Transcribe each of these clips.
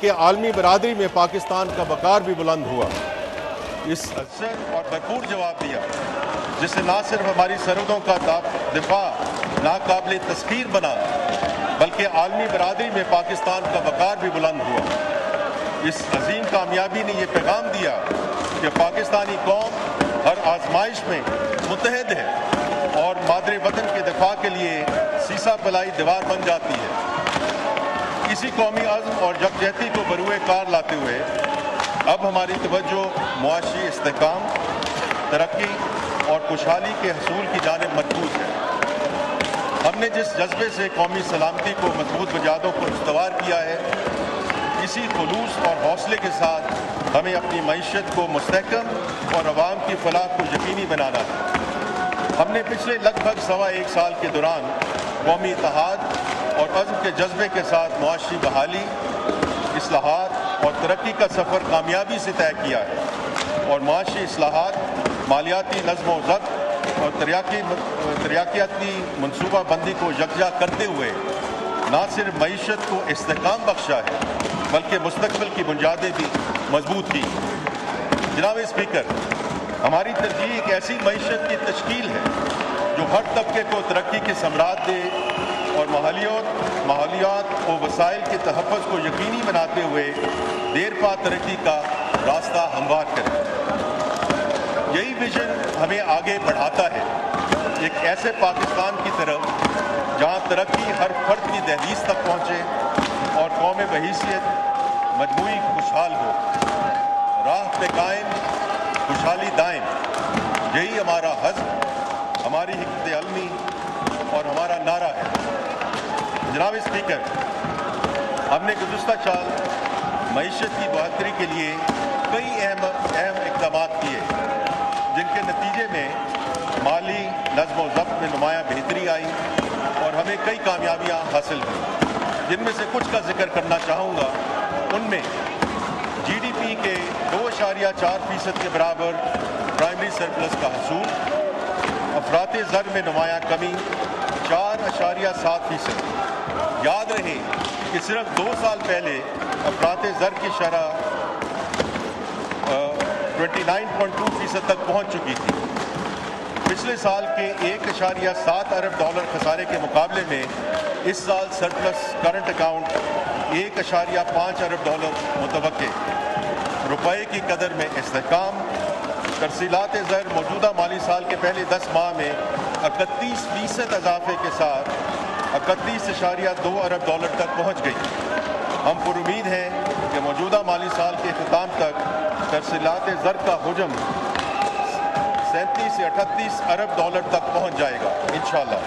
کہ عالمی برادری میں پاکستان کا وقار بھی بلند ہوا۔ اس اثر اور بھرپور جواب دیا جس سے نہ صرف ہماری سرحدوں کا دفاع ناقابل تسخیر بنا بلکہ عالمی برادری میں پاکستان کا وقار بھی بلند ہوا۔ اس عظیم کامیابی نے یہ پیغام دیا کہ پاکستانی قوم ہر آزمائش میں متحد ہے اور مادر وطن کے دفاع کے لیے سیسا پلائی دیوار بن جاتی ہے۔ اسی قومی عزم اور یکجہتی کو بروئے کار لاتے ہوئے اب ہماری توجہ معاشی استحکام، ترقی اور خوشحالی کے حصول کی جانب مرکوز ہے۔ ہم نے جس جذبے سے قومی سلامتی کو مضبوط بنیادوں پر استوار کیا ہے، اسی خلوص اور حوصلے کے ساتھ ہمیں اپنی معیشت کو مستحکم اور عوام کی فلاح کو یقینی بنانا ہے۔ ہم نے پچھلے لگ بھگ سوا ایک سال کے دوران قومی اتحاد اور عزم کے جذبے کے ساتھ معاشی بحالی، اصلاحات اور ترقی کا سفر کامیابی سے طے کیا ہے، اور معاشی اصلاحات، مالیاتی نظم و ضبط اور ترقیاتی منصوبہ بندی کو یکجا کرتے ہوئے نہ صرف معیشت کو استحکام بخشا ہے بلکہ مستقبل کی بنیادیں بھی مضبوط کی۔ جناب اسپیکر، ہماری ترجیح ایک ایسی معیشت کی تشکیل ہے جو ہر طبقے کو ترقی کے ثمرات دے اور ماحولیات و وسائل کے تحفظ کو یقینی بناتے ہوئے دیر پا ترقی کا راستہ ہموار کرے۔ یہی ویژن ہمیں آگے بڑھاتا ہے، ایک ایسے پاکستان کی طرف جہاں ترقی ہر فرد کی دہلیز تک پہنچے اور قوم بحیثیت مجموعی خوشحال ہو۔ راہ پہ قائم، خوشحالی دائم، یہی ہمارا حزب، ہماری حکمت علمی اور ہمارا نعرہ ہے۔ جناب اسپیکر، ہم نے گزشتہ سال معیشت کی بہتری کے لیے کئی اہم اقدامات کیے جن کے نتیجے میں مالی نظم و ضبط میں نمایاں بہتری آئی اور ہمیں کئی کامیابیاں حاصل ہوئیں۔ جن میں سے کچھ کا ذکر کرنا چاہوں گا۔ ان میں جی ڈی پی کے 2.4% کے برابر پرائمری سرپلس کا حصول، افراط زر میں نمایاں کمی 4.7%۔ یاد رہے کہ صرف 2 سال پہلے افراط زر کی شرح 29.2% تک پہنچ چکی تھی۔ پچھلے سال کے 1.7 ارب ڈالر خسارے کے مقابلے میں اس سال سرپلس کرنٹ اکاؤنٹ 1.5 ارب ڈالر متوقع۔ روپے کی قدر میں استحکام، ترسیلات زر موجودہ مالی سال کے پہلے 10 ماہ میں 31% اضافے کے ساتھ 31.2 ارب ڈالر تک پہنچ گئی۔ ہم پر امید ہیں کہ موجودہ مالی سال کے اختتام تک ترسیلات زر کا حجم 37 سے 38 ارب ڈالر تک پہنچ جائے گا انشاءاللہ۔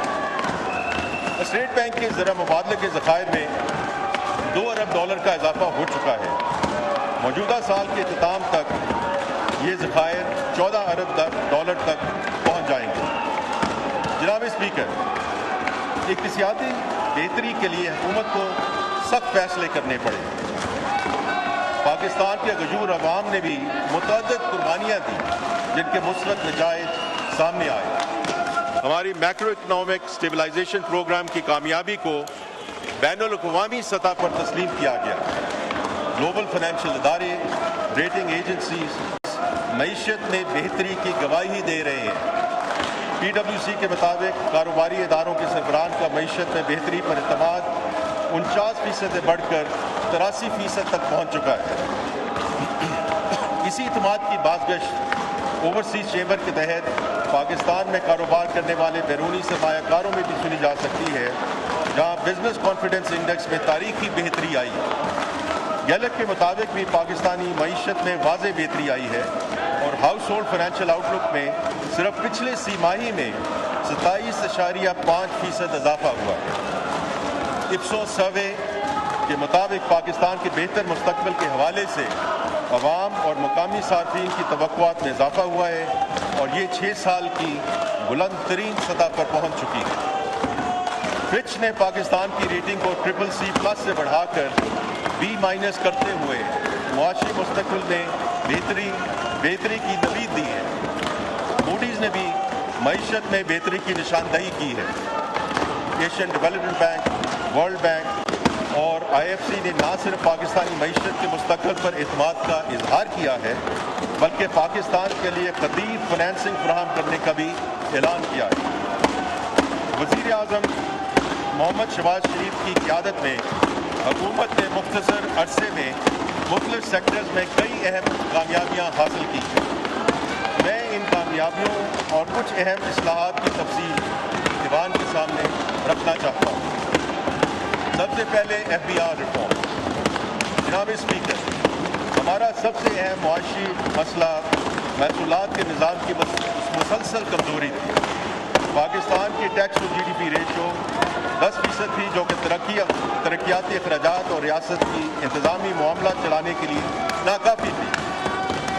اسٹیٹ بینک کے زر مبادلے کے ذخائر میں 2 ارب ڈالر کا اضافہ ہو چکا ہے۔ موجودہ سال کے اختتام تک یہ ذخائر 14 ارب ڈالر تک پہنچ جائیں گے۔ جناب اسپیکر، اقتصادی بہتری کے لیے حکومت کو سخت فیصلے کرنے پڑے۔ پاکستان کے غیور عوام نے بھی متعدد قربانیاں دی جن کے مثبت نتائج سامنے آئے۔ ہماری میکرو اکنامک اسٹیبلائزیشن پروگرام کی کامیابی کو بین الاقوامی سطح پر تسلیم کیا گیا۔ گلوبل فائنینشیل ادارے، ریٹنگ ایجنسیز معیشت میں بہتری کی گواہی دے رہے ہیں۔ پی ڈبلیو سی کے مطابق کاروباری اداروں کے سربراہان کا معیشت میں بہتری پر اعتماد 49% سے بڑھ کر 83% تک پہنچ چکا ہے۔ اسی اعتماد کی بازگشت اوورسیز چیمبر کے تحت پاکستان میں کاروبار کرنے والے بیرونی سرمایہ کاروں میں بھی سنی جا سکتی ہے، جہاں بزنس کانفیڈنس انڈیکس میں تاریخی بہتری آئی۔ گیلپ کے مطابق بھی پاکستانی معیشت میں واضح بہتری آئی ہے اور ہاؤس ہولڈ فائنینشیل آؤٹ لک میں صرف پچھلے سی ماہی میں 27.5% اضافہ ہوا۔ اپسوس سروے کے مطابق پاکستان کے بہتر مستقبل کے حوالے سے عوام اور مقامی صارفین کی توقعات میں اضافہ ہوا ہے اور یہ 6 سال کی بلند ترین سطح پر پہنچ چکی ہے۔ فچ نے پاکستان کی ریٹنگ کو CCC+ سے بڑھا کر B- کرتے ہوئے معاشی مستقبل میں بہتری کی نوید دی ہے۔ موڈیز نے بھی معیشت میں بہتری کی نشاندہی کی ہے۔ Asian development bank, world bank اور IFC نے نہ صرف پاکستانی معیشت کے مستقبل پر اعتماد کا اظہار کیا ہے بلکہ پاکستان کے لیے قدیم فنانسنگ فراہم کرنے کا بھی اعلان کیا ہے۔ وزیر اعظم محمد شہباز شریف کی قیادت میں حکومت نے مختصر عرصے میں مختلف سیکٹرز میں کئی اہم کامیابیاں حاصل کی ہیں۔ میں ان کامیابیوں اور کچھ اہم اصلاحات کی تفصیل ایوان کے سامنے رکھنا چاہتا ہوں۔ سب سے پہلے FBR ریفارم۔ جناب اسپیکر، ہمارا سب سے اہم معاشی مسئلہ محصولات کے نظام کی مسلسل کمزوری تھی۔ پاکستان کی ٹیکس ٹو GDP ریشو 10% تھی، جو کہ ترقیاتی اخراجات اور ریاست کی انتظامی معاملات چلانے کے لیے ناکافی تھی۔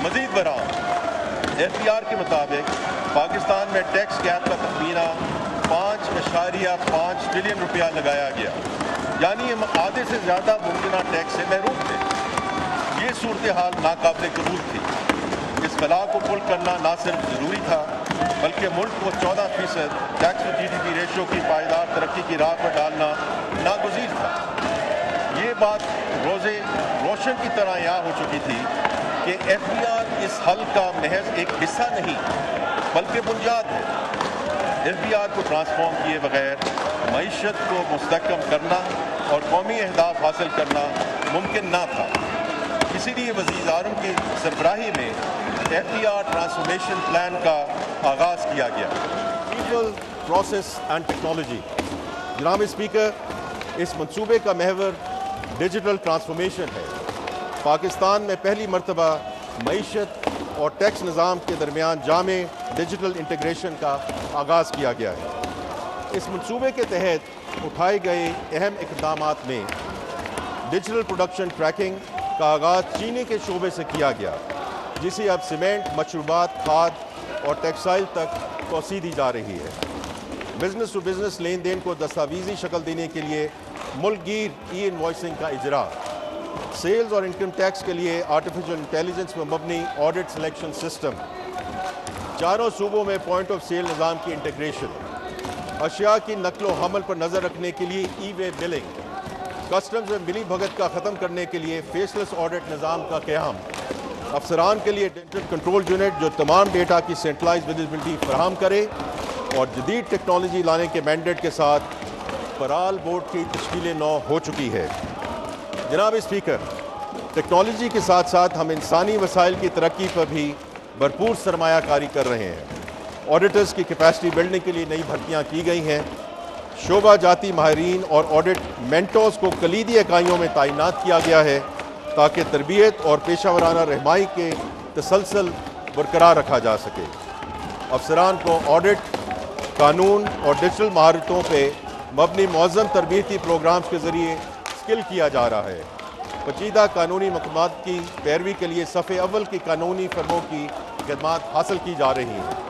مزید برآں FBR کے مطابق پاکستان میں ٹیکس گیپ کا تخمینہ 5.5 ٹریلین روپیہ لگایا گیا، یعنی ہم آدھے سے زیادہ ممکنہ ٹیکس سے محروم تھے۔ یہ صورتحال ناقابل قبول تھی۔ اس خلا کو پُر کرنا نہ صرف ضروری تھا بلکہ ملک کو 14% ٹیکس ٹو GDP ریشو کی پائیدار ترقی کی راہ پر ڈالنا ناگزیر تھا۔ یہ بات روشن کی طرح یہاں ہو چکی تھی کہ FBR اس حل کا محض ایک حصہ نہیں بلکہ بنیاد ہے۔ FBR کو ٹرانسفارم کیے بغیر معیشت کو مستحکم کرنا اور قومی اہداف حاصل کرنا ممکن نہ تھا۔ اسی لیے وزیر اعظم کی سربراہی میں FBR ٹرانسفارمیشن پلان کا آغاز کیا گیا۔ People, process and technology. جناب اسپیکر، اس منصوبے کا محور ڈیجیٹل ٹرانسفارمیشن ہے۔ پاکستان میں پہلی مرتبہ معیشت اور ٹیکس نظام کے درمیان جامع ڈیجیٹل انٹیگریشن کا آغاز کیا گیا ہے۔ اس منصوبے کے تحت اٹھائے گئے اہم اقدامات میں ڈیجیٹل پروڈکشن ٹریکنگ کا آغاز چینی کے شعبے سے کیا گیا، جسے اب سیمنٹ، مشروبات، کھاد اور ٹیکسٹائل تک توسیع دی جا رہی ہے۔ بزنس ٹو بزنس لین دین کو دستاویزی شکل دینے کے لیے ملک گیر انوائسنگ کا اجرا، سیلز اور انکم ٹیکس کے لیے آرٹیفیشل انٹیلیجنس پر مبنی آڈٹ سلیکشن سسٹم، چاروں صوبوں میں پوائنٹ آف سیل نظام کی انٹیگریشن، اشیاء کی نقل و حمل پر نظر رکھنے کے لیے وے بلنگ، کسٹمز میں ملی بھگت کا ختم کرنے کے لیے فیس لیس آڈٹ نظام کا قیام، افسران کے لیے ڈیٹا کنٹرول یونٹ جو تمام ڈیٹا کی سینٹرلائز ویزیبلٹی فراہم کرے، اور جدید ٹیکنالوجی لانے کے مینڈیٹ کے ساتھ پرال بورڈ کی تشکیل نو ہو چکی ہے۔ جناب اسپیکر، ٹیکنالوجی کے ساتھ ساتھ ہم انسانی وسائل کی ترقی پر بھی بھرپور سرمایہ کاری کر رہے ہیں۔ آڈیٹرز کی کیپیسٹی بلڈنگ کے لیے نئی بھرتیاں کی گئی ہیں۔ شعبہ جاتی ماہرین اور آڈٹ مینٹورز کو کلیدی اکائیوں میں تعینات کیا گیا ہے تاکہ تربیت اور پیشہ ورانہ رہنمائی کے تسلسل برقرار رکھا جا سکے۔ افسران کو آڈٹ، قانون اور ڈیجیٹل مہارتوں پہ مبنی معظم تربیتی پروگرامز کے ذریعے اسکل کیا جا رہا ہے۔ پیچیدہ قانونی مقامات کی پیروی کے لیے صف اول کی قانونی فرموں کی خدمات حاصل کی جا رہی ہیں۔